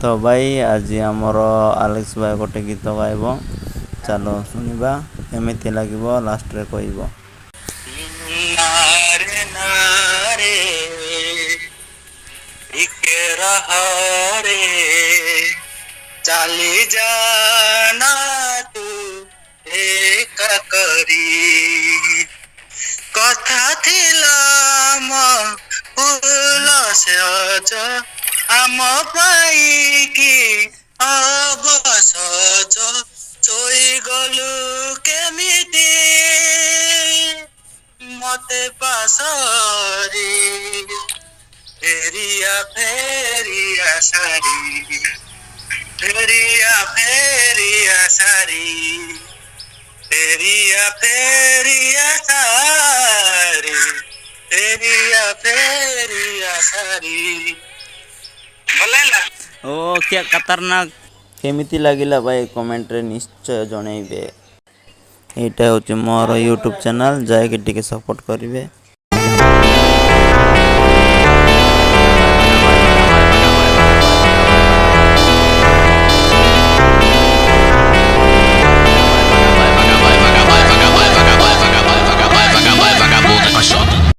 तो भाई आज आमर आलेक्स भाई गोटे गीत गाइब चलो शुणा एमती लगे लास्ट रे कहब नारे नारे टिके रहा रे चाली जाना तू एक करी कथा थिला म फूल सज आम पाइकी अब सज चोई गलु केमिति मते पासरी फेरिया सारी फेरिया सारी फेरिया सारी फेरिया सारी भल ओ क्या खतरनाक केमिति लगिला भाई कमेंट रे निश्चय जनइबे। एटा होची मोर यूट्यूब चैनल जाके टिके सपोर्ट करिवे।